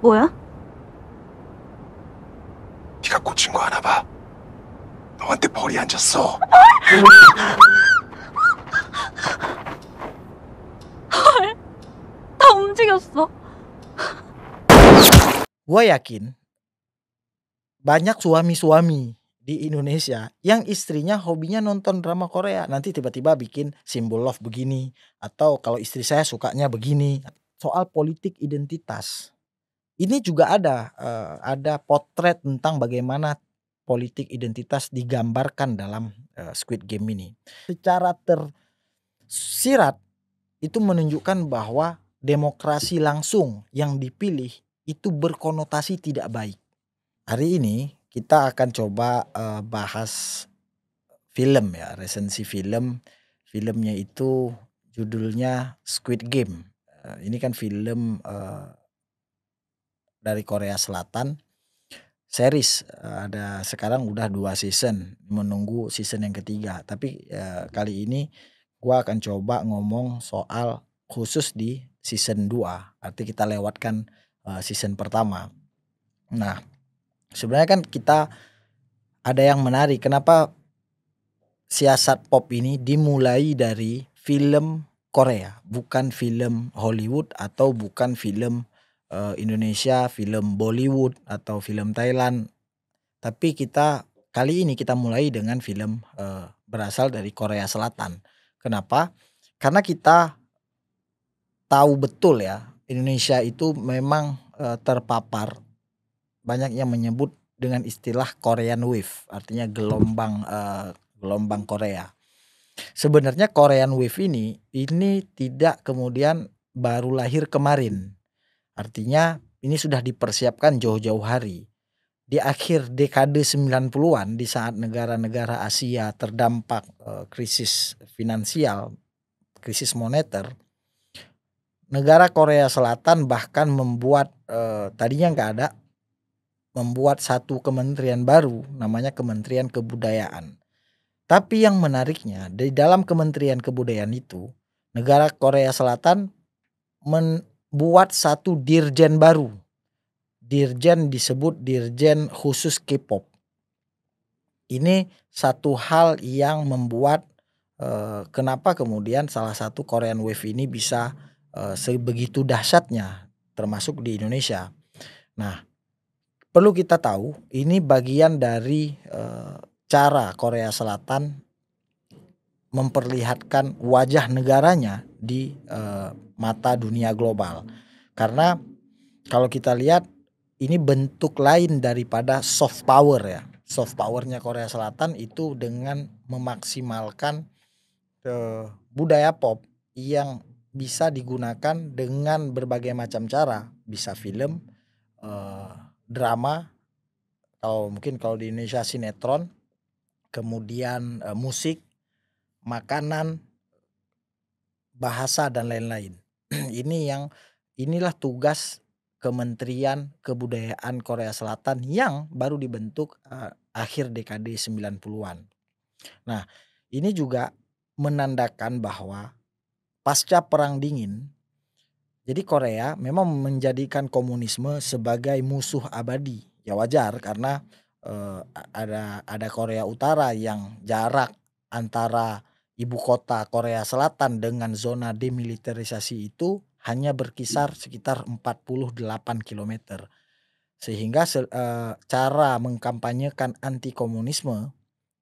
뭐야? 네가 꽂힌 거 아나 봐. 너한테 벌이 앉았어. 다 움직였어. Gue yakin banyak suami-suami di Indonesia yang istrinya hobinya nonton drama Korea. Nanti tiba-tiba bikin simbol love begini. Atau kalau istri saya sukanya begini. Soal politik identitas. Ini juga ada potret tentang bagaimana politik identitas digambarkan dalam Squid Game ini. Secara tersirat itu menunjukkan bahwa demokrasi langsung yang dipilih itu berkonotasi tidak baik. Hari ini kita akan coba bahas film ya, resensi film. Filmnya itu judulnya Squid Game. Ini kan film dari Korea Selatan. Series ada sekarang udah 2 season, menunggu season yang ketiga. Tapi kali ini gua akan coba ngomong soal khusus di season 2. Arti kita lewatkan season pertama. Nah, sebenarnya kan kita ada yang menarik. Kenapa siasat pop ini dimulai dari film Korea, bukan film Hollywood atau bukan film Indonesia, film Bollywood atau film Thailand. Tapi kali ini kita mulai dengan film berasal dari Korea Selatan. Kenapa? Karena kita tahu betul ya, Indonesia itu memang terpapar, banyak yang menyebut dengan istilah Korean Wave, artinya gelombang Korea. Sebenarnya Korean Wave ini tidak kemudian baru lahir kemarin. Artinya ini sudah dipersiapkan jauh-jauh hari. Di akhir dekade 90-an, di saat negara-negara Asia terdampak krisis finansial, krisis moneter, negara Korea Selatan bahkan membuat tadinya nggak ada, membuat satu kementerian baru namanya Kementerian Kebudayaan. Tapi yang menariknya, di dalam Kementerian Kebudayaan itu, negara Korea Selatan membuat satu dirjen baru. Dirjen disebut Dirjen Khusus K-pop. Ini satu hal yang membuat kenapa kemudian salah satu Korean Wave ini bisa sebegitu dahsyatnya termasuk di Indonesia. Nah, perlu kita tahu ini bagian dari cara Korea Selatan memperlihatkan wajah negaranya di mata dunia global. Karena kalau kita lihat ini bentuk lain daripada soft power ya. Soft powernya Korea Selatan itu dengan memaksimalkan budaya pop yang bisa digunakan dengan berbagai macam cara. Bisa film, drama, kalau di Indonesia sinetron, kemudian musik, makanan, bahasa dan lain-lain. Inilah tugas Kementerian Kebudayaan Korea Selatan yang baru dibentuk akhir dekade 90-an. Nah, ini juga menandakan bahwa pasca Perang Dingin, jadi Korea memang menjadikan komunisme sebagai musuh abadi. Ya wajar karena ada Korea Utara yang jarak antara ibu kota Korea Selatan dengan zona demilitarisasi itu hanya berkisar sekitar 48 km. Sehingga cara mengkampanyekan anti komunisme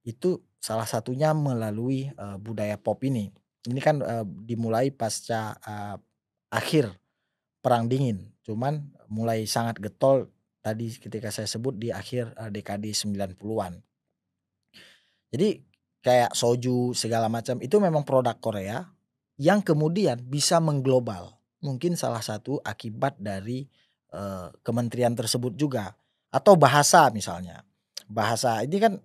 itu salah satunya melalui budaya pop ini. Ini kan dimulai pasca akhir Perang Dingin. Cuman mulai sangat getol tadi ketika saya sebut di akhir dekade 90-an. Jadi kayak soju segala macam itu memang produk Korea yang kemudian bisa mengglobal. Mungkin salah satu akibat dari kementerian tersebut juga. Atau bahasa misalnya. Bahasa ini kan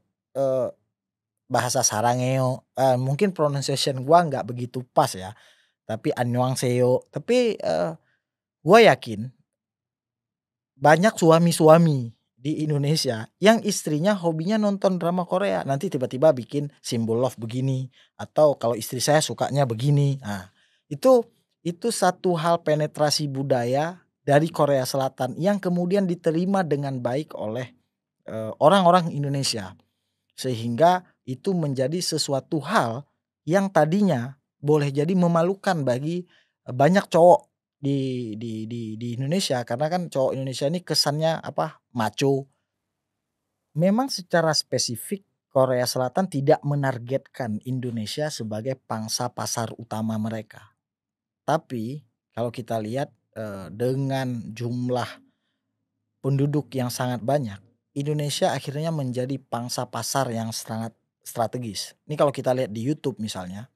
bahasa Sarangeo. Mungkin pronunciation gua nggak begitu pas ya. Tapi annyeonghaseyo. Tapi gua yakin banyak suami-suami di Indonesia yang istrinya hobinya nonton drama Korea. Nanti tiba-tiba bikin simbol love begini. Atau kalau istri saya sukanya begini. Nah, itu itu satu hal penetrasi budaya dari Korea Selatan yang kemudian diterima dengan baik oleh orang-orang Indonesia. Sehingga itu menjadi sesuatu hal yang tadinya boleh jadi memalukan bagi banyak cowok di Indonesia, karena kan cowok Indonesia ini kesannya apa, macho. Memang secara spesifik Korea Selatan tidak menargetkan Indonesia sebagai pangsa pasar utama mereka. Tapi kalau kita lihat, dengan jumlah penduduk yang sangat banyak, Indonesia akhirnya menjadi pangsa pasar yang sangat strategis. Ini kalau kita lihat di YouTube misalnya,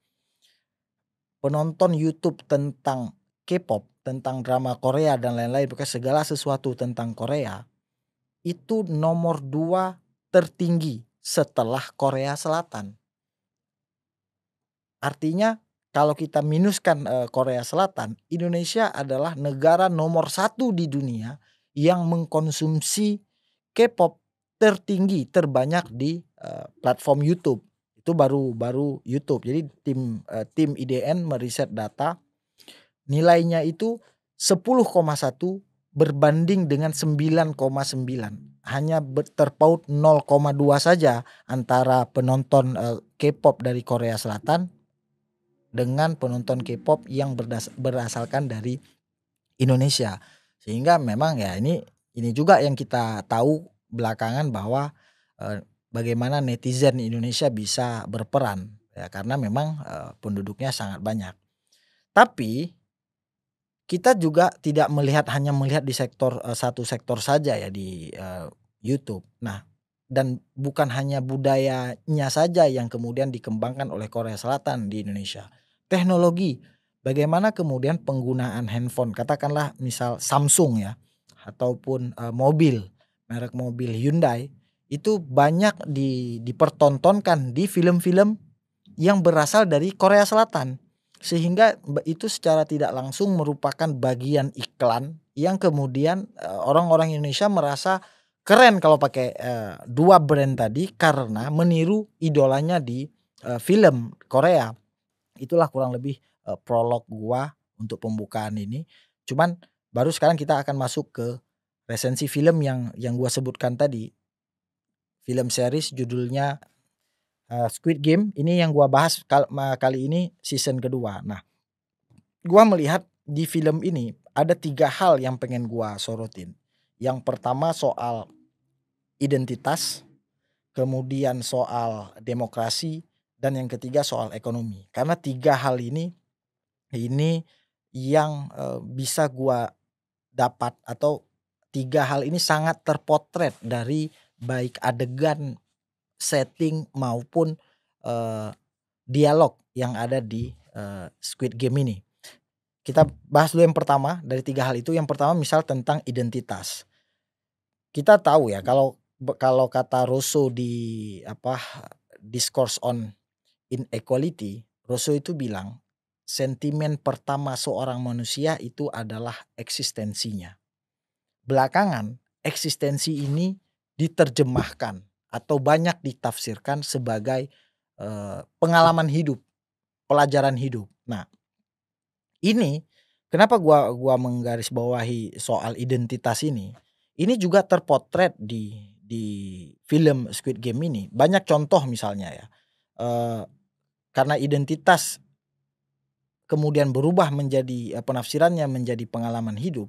penonton YouTube tentang K-pop, tentang drama Korea dan lain-lain, pokoknya segala sesuatu tentang Korea, itu nomor 2 tertinggi setelah Korea Selatan. Artinya kalau kita minuskan, Korea Selatan, Indonesia adalah negara nomor 1 di dunia yang mengkonsumsi K-pop tertinggi, terbanyak di, platform YouTube. Itu baru YouTube. Jadi tim IDN meriset data, nilainya itu 10,1 berbanding dengan 9,9. Hanya terpaut 0,2 saja antara penonton, K-pop dari Korea Selatan dengan penonton K-pop yang berasalkan dari Indonesia. Sehingga memang ya ini juga yang kita tahu belakangan bahwa, bagaimana netizen Indonesia bisa berperan, ya karena memang, penduduknya sangat banyak. Tapi kita juga tidak hanya melihat di sektor, satu sektor saja ya di, YouTube. Nah, dan bukan hanya budayanya saja yang kemudian dikembangkan oleh Korea Selatan di Indonesia. Teknologi, bagaimana kemudian penggunaan handphone, katakanlah misal Samsung ya, ataupun, merek mobil Hyundai, itu banyak dipertontonkan di film-film yang berasal dari Korea Selatan. Sehingga itu secara tidak langsung merupakan bagian iklan yang kemudian, orang-orang Indonesia merasa keren kalau pakai, 2 brand tadi karena meniru idolanya di, film Korea. Itulah kurang lebih, prolog gua untuk pembukaan ini. Cuman baru sekarang kita akan masuk ke resensi film yang gua sebutkan tadi. Film series judulnya, Squid Game, ini yang gua bahas kali ini season kedua. Nah, gua melihat di film ini ada 3 hal yang pengen gua sorotin. Yang pertama soal identitas, kemudian soal demokrasi, dan yang ketiga soal ekonomi. Karena 3 hal ini yang, bisa gua dapat, atau 3 hal ini sangat terpotret dari baik adegan, setting maupun, dialog yang ada di, Squid Game ini. Kita bahas dulu yang pertama dari 3 hal itu. Yang pertama misal tentang identitas. Kita tahu ya kalau kata Rousseau di Discourse on Inequality, Rousseau itu bilang, sentimen pertama seorang manusia itu adalah eksistensinya. Belakangan eksistensi ini diterjemahkan atau banyak ditafsirkan sebagai, pengalaman hidup, pelajaran hidup. Nah, ini kenapa gua menggarisbawahi soal identitas ini juga terpotret di film Squid Game ini. Banyak contoh misalnya ya, karena identitas kemudian berubah menjadi, penafsirannya menjadi pengalaman hidup.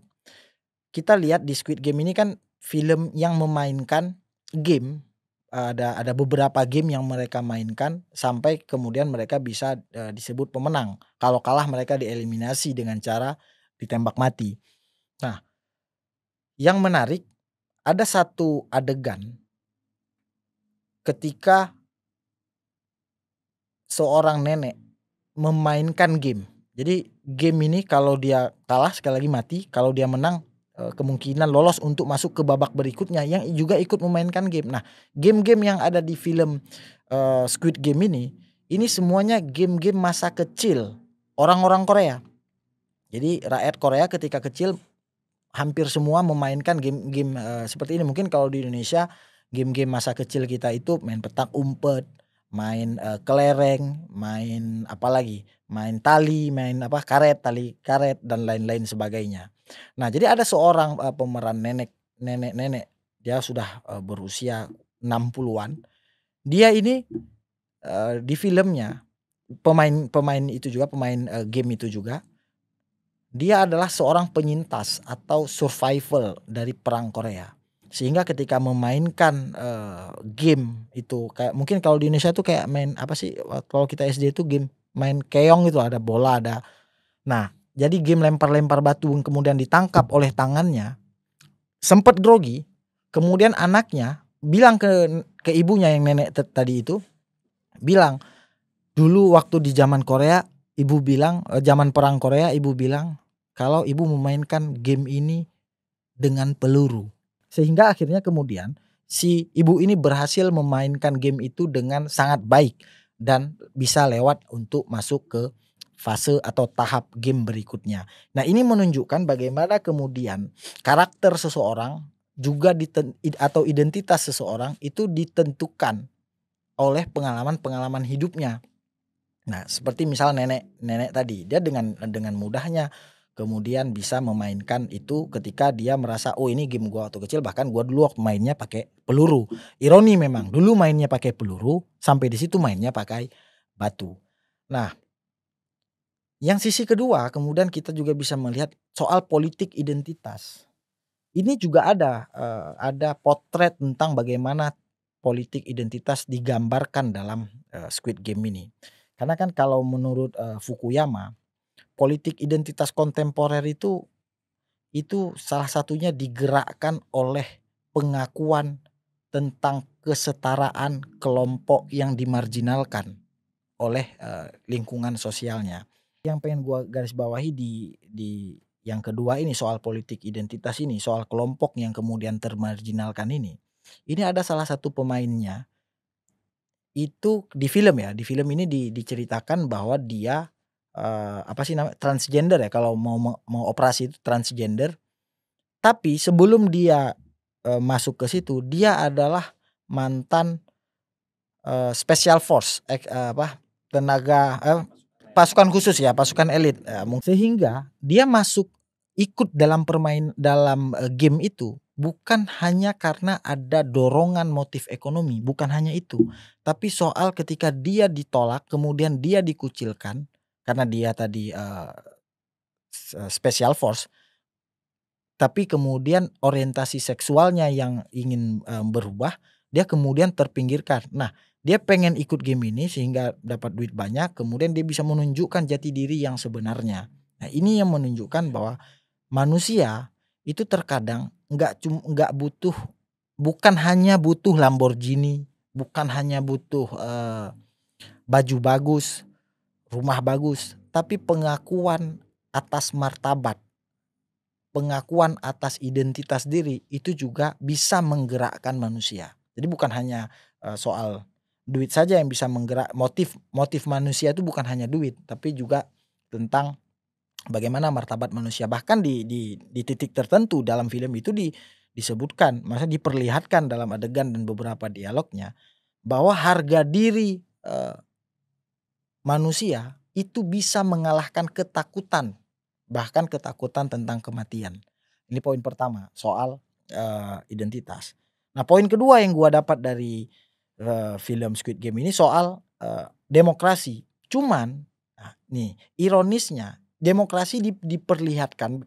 Kita lihat di Squid Game ini kan film yang memainkan game, ada beberapa game yang mereka mainkan sampai kemudian mereka bisa, disebut pemenang. Kalau kalah mereka dieliminasi dengan cara ditembak mati. Nah, yang menarik ada satu adegan ketika seorang nenek memainkan game. Jadi game ini kalau dia kalah sekali lagi mati, kalau dia menang, kemungkinan lolos untuk masuk ke babak berikutnya yang juga ikut memainkan game. Nah, game-game yang ada di film, Squid Game ini semuanya game-game masa kecil orang-orang Korea. Jadi rakyat Korea ketika kecil hampir semua memainkan game-game, seperti ini. Mungkin kalau di Indonesia game-game masa kecil kita itu main petak umpet, main kelereng, main apa lagi, main tali, main apa karet, tali karet dan lain-lain sebagainya. Nah, jadi ada seorang pemeran nenek, dia sudah berusia 60-an. Dia ini di filmnya pemain itu juga, pemain game itu juga, dia adalah seorang penyintas atau survival dari perang Korea. Sehingga ketika memainkan game itu kayak mungkin kalau di Indonesia tuh kayak main apa sih, kalau kita SD itu game main keong gitu, ada bola, ada nah, jadi game lempar-lempar batu yang kemudian ditangkap oleh tangannya, sempet grogi, kemudian anaknya bilang ke ibunya yang nenek tadi itu, bilang, "Dulu waktu di zaman Korea, ibu bilang zaman perang Korea ibu bilang kalau ibu memainkan game ini dengan peluru." Sehingga akhirnya kemudian si ibu ini berhasil memainkan game itu dengan sangat baik dan bisa lewat untuk masuk ke fase atau tahap game berikutnya. Nah, ini menunjukkan bagaimana kemudian karakter seseorang juga atau identitas seseorang itu ditentukan oleh pengalaman-pengalaman hidupnya. Nah, seperti misal nenek tadi, dia dengan mudahnya kemudian bisa memainkan itu ketika dia merasa, "Oh, ini game gua waktu kecil, bahkan gua dulu waktu mainnya pakai peluru." Ironi memang, dulu mainnya pakai peluru, sampai di situ mainnya pakai batu. Nah, yang sisi kedua kemudian kita juga bisa melihat soal politik identitas. Ini juga ada potret tentang bagaimana politik identitas digambarkan dalam Squid Game ini. Karena kan kalau menurut Fukuyama, politik identitas kontemporer itu salah satunya digerakkan oleh pengakuan tentang kesetaraan kelompok yang dimarginalkan oleh lingkungan sosialnya. Yang pengen gua garis bawahi di yang kedua ini soal politik identitas ini, soal kelompok yang kemudian termarginalkan ini. Ini ada salah satu pemainnya itu di film ya, di film ini diceritakan bahwa dia apa sih namanya, transgender ya, kalau mau operasi itu transgender. Tapi sebelum dia masuk ke situ, dia adalah mantan special force, tenaga pasukan khusus ya, pasukan elit, sehingga dia masuk ikut dalam game itu bukan hanya karena ada dorongan motif ekonomi, bukan hanya itu. Tapi soal ketika dia ditolak kemudian dia dikucilkan karena dia tadi special force, tapi kemudian orientasi seksualnya yang ingin berubah, dia kemudian terpinggirkan. Nah, dia pengen ikut game ini sehingga dapat duit banyak, kemudian dia bisa menunjukkan jati diri yang sebenarnya. Nah, ini yang menunjukkan bahwa manusia itu terkadang nggak butuh, bukan hanya butuh Lamborghini, bukan hanya butuh baju bagus, rumah bagus, tapi pengakuan atas martabat, pengakuan atas identitas diri itu juga bisa menggerakkan manusia. Jadi bukan hanya soal duit saja yang bisa menggerak, motif manusia itu bukan hanya duit, tapi juga tentang bagaimana martabat manusia. Bahkan di titik tertentu dalam film itu disebutkan, maksudnya diperlihatkan dalam adegan dan beberapa dialognya bahwa harga diri manusia itu bisa mengalahkan ketakutan, bahkan ketakutan tentang kematian. Ini poin pertama soal identitas. Nah, poin kedua yang gua dapat dari film Squid Game ini soal demokrasi. Cuman nah, nih ironisnya demokrasi diperlihatkan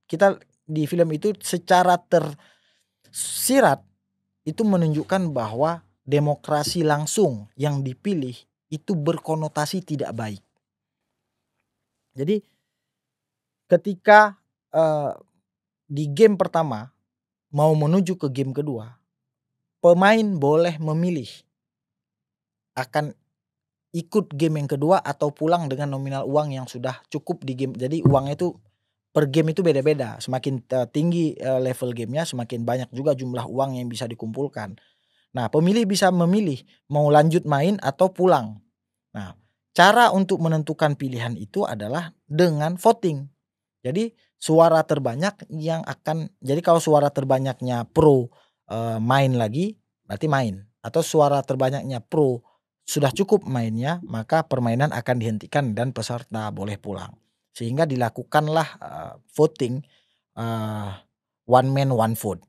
kita di film itu secara tersirat itu menunjukkan bahwa demokrasi langsung yang dipilih itu berkonotasi tidak baik. Jadi ketika di game pertama mau menuju ke game kedua, pemain boleh memilih akan ikut game yang kedua atau pulang dengan nominal uang yang sudah cukup di game. Jadi uangnya itu per game itu beda-beda. Semakin tinggi level gamenya, semakin banyak juga jumlah uang yang bisa dikumpulkan. Nah, pemilih bisa memilih mau lanjut main atau pulang. Nah, cara untuk menentukan pilihan itu adalah dengan voting. Jadi suara terbanyak yang akan, jadi kalau suara terbanyaknya pro main lagi berarti main, atau suara terbanyaknya pro sudah cukup mainnya, maka permainan akan dihentikan dan peserta boleh pulang. Sehingga dilakukanlah voting one man one vote.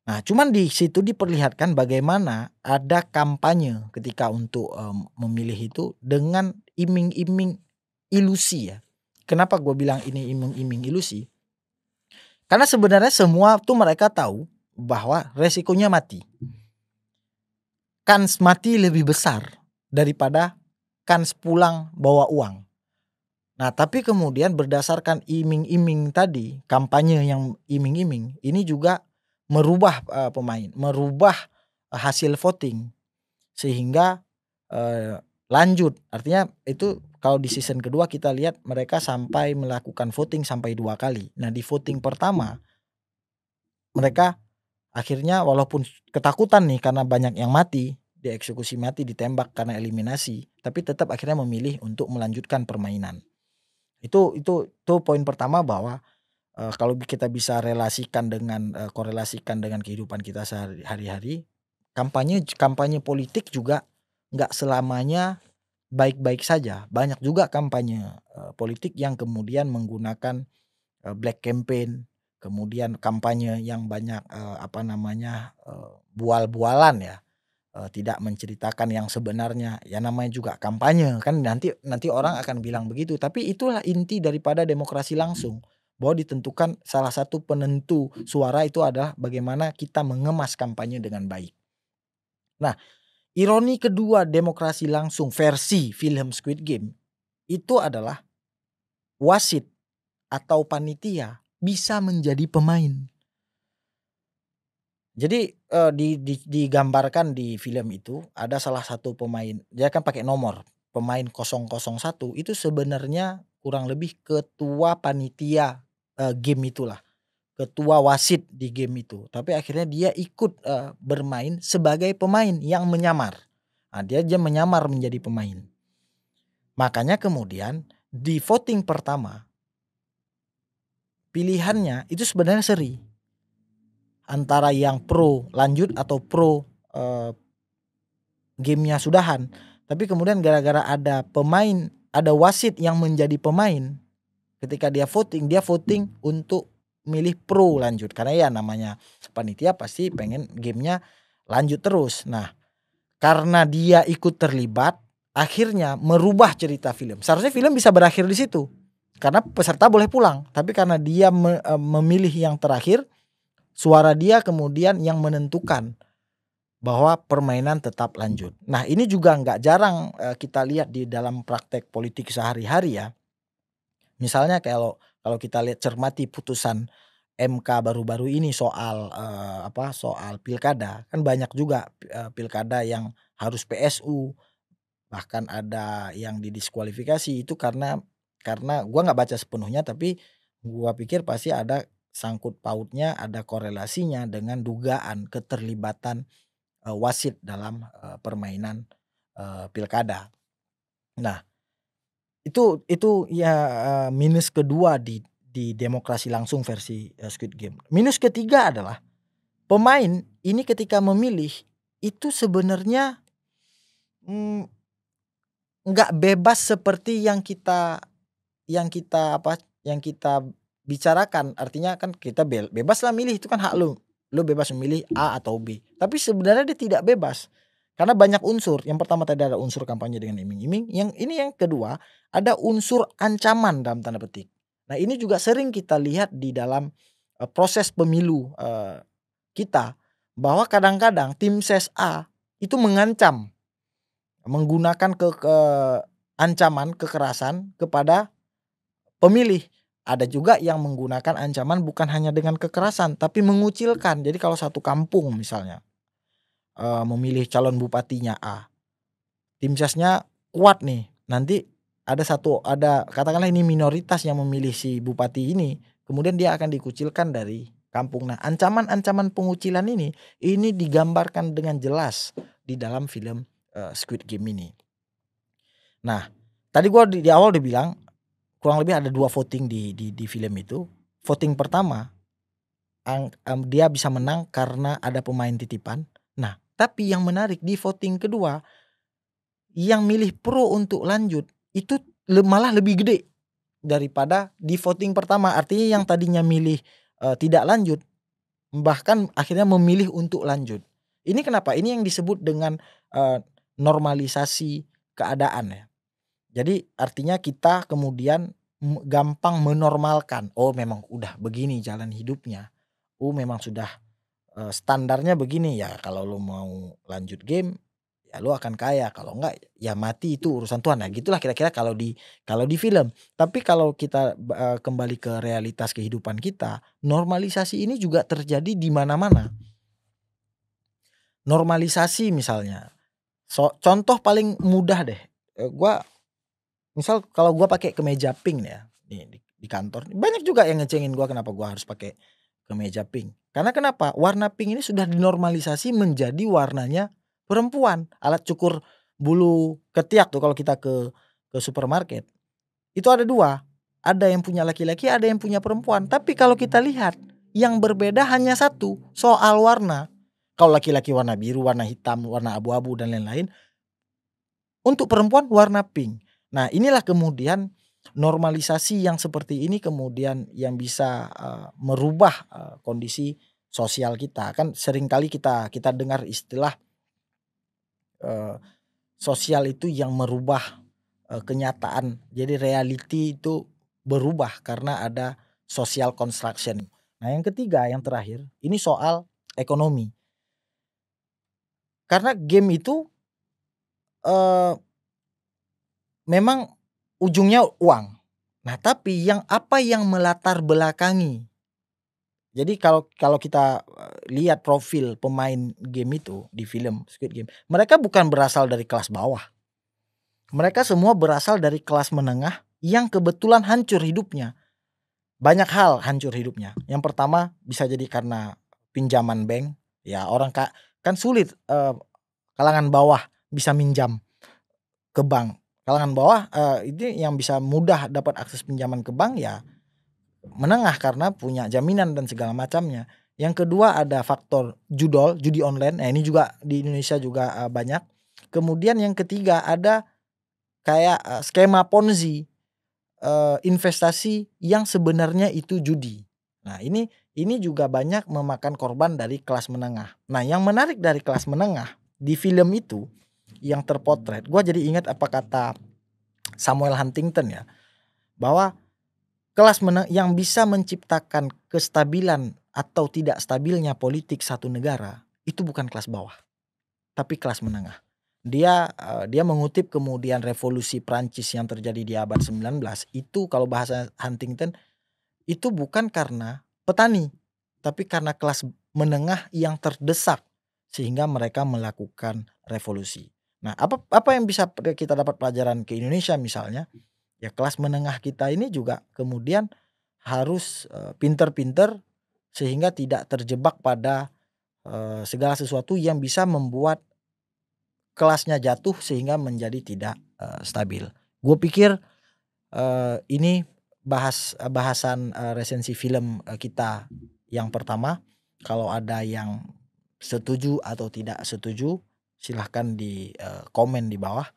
Nah, cuman di situ diperlihatkan bagaimana ada kampanye ketika untuk memilih itu dengan iming-iming ilusi ya. Kenapa gue bilang ini iming-iming ilusi? Karena sebenarnya semua tuh mereka tahu bahwa resikonya mati. Kans mati lebih besar daripada kans pulang bawa uang. Nah, tapi kemudian berdasarkan iming-iming tadi, kampanye yang iming-iming, ini juga merubah pemain, merubah hasil voting sehingga lanjut. Artinya itu kalau di season kedua kita lihat mereka sampai melakukan voting sampai 2 kali. Nah, di voting pertama mereka akhirnya walaupun ketakutan nih karena banyak yang mati, dieksekusi mati, ditembak karena eliminasi, tapi tetap akhirnya memilih untuk melanjutkan permainan. Itu poin pertama bahwa kalau kita bisa korelasikan dengan kehidupan kita sehari-hari, kampanye politik juga nggak selamanya baik-baik saja. Banyak juga kampanye politik yang kemudian menggunakan black campaign, kemudian kampanye yang banyak bual-bualan ya. Tidak menceritakan yang sebenarnya, ya namanya juga kampanye kan, nanti orang akan bilang begitu, tapi itulah inti daripada demokrasi langsung, bahwa ditentukan salah satu penentu suara itu adalah bagaimana kita mengemas kampanye dengan baik. Nah, ironi kedua demokrasi langsung versi film Squid Game itu adalah wasit atau panitia bisa menjadi pemain. Jadi digambarkan di film itu ada salah satu pemain, dia kan pakai nomor, pemain 001 itu sebenarnya kurang lebih ketua panitia game itulah, ketua wasit di game itu. Tapi akhirnya dia ikut bermain sebagai pemain yang menyamar. Nah, dia menyamar menjadi pemain. Makanya kemudian di voting pertama pilihannya itu sebenarnya seri. Antara yang pro lanjut atau pro gamenya sudahan. Tapi kemudian gara-gara ada pemain, ada wasit yang menjadi pemain, ketika dia voting untuk milih pro lanjut. Karena ya namanya panitia pasti pengen gamenya lanjut terus. Nah, karena dia ikut terlibat, akhirnya merubah cerita film. Seharusnya film bisa berakhir di situ, karena peserta boleh pulang. Tapi karena dia memilih yang terakhir, suara dia kemudian yang menentukan bahwa permainan tetap lanjut. Nah, ini juga nggak jarang kita lihat di dalam praktek politik sehari-hari ya. Misalnya kalau kita lihat cermati putusan MK baru-baru ini soal soal pilkada, kan banyak juga pilkada yang harus PSU, bahkan ada yang didiskualifikasi itu karena gua nggak baca sepenuhnya, tapi gua pikir pasti ada sangkut pautnya, ada korelasinya dengan dugaan keterlibatan wasit dalam permainan pilkada. Nah, itu ya minus kedua di demokrasi langsung versi Squid Game. Minus ketiga adalah pemain ini ketika memilih itu sebenarnya nggak bebas seperti yang kita bicarakan. Artinya kan kita bebas lah milih, itu kan hak lu bebas memilih A atau B. Tapi sebenarnya dia tidak bebas karena banyak unsur. Yang pertama tadi ada unsur kampanye dengan iming-iming, yang kedua ada unsur ancaman dalam tanda petik. Nah, ini juga sering kita lihat di dalam proses pemilu kita, bahwa kadang-kadang tim ses A itu mengancam, menggunakan ancaman kekerasan kepada pemilih. Ada juga yang menggunakan ancaman bukan hanya dengan kekerasan, tapi mengucilkan. Jadi kalau satu kampung misalnya memilih calon bupatinya A, tim sesnya kuat nih, nanti ada katakanlah ini minoritas yang memilih si bupati ini, kemudian dia akan dikucilkan dari kampung. Nah, ancaman pengucilan ini digambarkan dengan jelas di dalam film Squid Game ini. Nah, tadi gua di awal udah bilang kurang lebih ada 2 voting di film itu. Voting pertama dia bisa menang karena ada pemain titipan. Nah, tapi yang menarik di voting kedua yang milih pro untuk lanjut itu malah lebih gede daripada di voting pertama. Artinya yang tadinya milih tidak lanjut bahkan akhirnya memilih untuk lanjut. Ini kenapa? Ini yang disebut dengan normalisasi keadaan ya. Jadi artinya kita kemudian gampang menormalkan, oh memang udah begini jalan hidupnya. Oh memang sudah standarnya begini ya, kalau lu mau lanjut game ya lu akan kaya, kalau enggak ya mati, itu urusan Tuhan. Nah gitulah kira-kira kalau di film. Tapi kalau kita kembali ke realitas kehidupan kita, normalisasi ini juga terjadi di mana-mana. Normalisasi misalnya, contoh paling mudah deh, gua misal kalau gua pakai kemeja pink nih ya, di kantor, banyak juga yang ngecengin gua kenapa gua harus pakai kemeja pink. Karena kenapa? Warna pink ini sudah dinormalisasi menjadi warnanya perempuan. Alat cukur bulu ketiak tuh kalau kita ke supermarket, itu ada 2, ada yang punya laki-laki, ada yang punya perempuan. Tapi kalau kita lihat yang berbeda hanya satu, soal warna. Kalau laki-laki warna biru, warna hitam, warna abu-abu dan lain-lain. Untuk perempuan warna pink. Nah inilah kemudian normalisasi yang seperti ini kemudian yang bisa merubah kondisi sosial kita. Kan seringkali kita dengar istilah sosial itu yang merubah kenyataan. Jadi reality itu berubah karena ada social construction. Nah yang ketiga, yang terakhir, ini soal ekonomi. Karena game itu memang ujungnya uang. Nah tapi apa yang melatar belakangi. Jadi kalau kita lihat profil pemain game itu di film Squid Game, mereka bukan berasal dari kelas bawah. Mereka semua berasal dari kelas menengah yang kebetulan hancur hidupnya. Banyak hal hancur hidupnya. Yang pertama bisa jadi karena pinjaman bank. Ya orang kan sulit kalangan bawah bisa minjam ke bank. Kalangan bawah ini yang bisa mudah dapat akses pinjaman ke bank ya menengah karena punya jaminan dan segala macamnya. Yang kedua ada faktor judi online. Nah ini juga di Indonesia juga banyak. Kemudian yang ketiga ada kayak skema ponzi, investasi yang sebenarnya itu judi. Nah ini juga banyak memakan korban dari kelas menengah. Nah yang menarik dari kelas menengah di film itu yang terpotret, gue jadi ingat apa kata Samuel Huntington ya, bahwa kelas menengah yang bisa menciptakan kestabilan atau tidak stabilnya politik satu negara itu bukan kelas bawah, tapi kelas menengah. Dia mengutip kemudian revolusi Prancis yang terjadi di abad 19 itu, kalau bahasa Huntington, itu bukan karena petani, tapi karena kelas menengah yang terdesak sehingga mereka melakukan revolusi. Nah, apa yang bisa kita dapat pelajaran ke Indonesia misalnya? Ya kelas menengah kita ini juga kemudian harus pinter-pinter sehingga tidak terjebak pada segala sesuatu yang bisa membuat kelasnya jatuh sehingga menjadi tidak stabil. Gue pikir ini bahasan resensi film kita yang pertama. Kalau ada yang setuju atau tidak setuju silahkan di komen di bawah.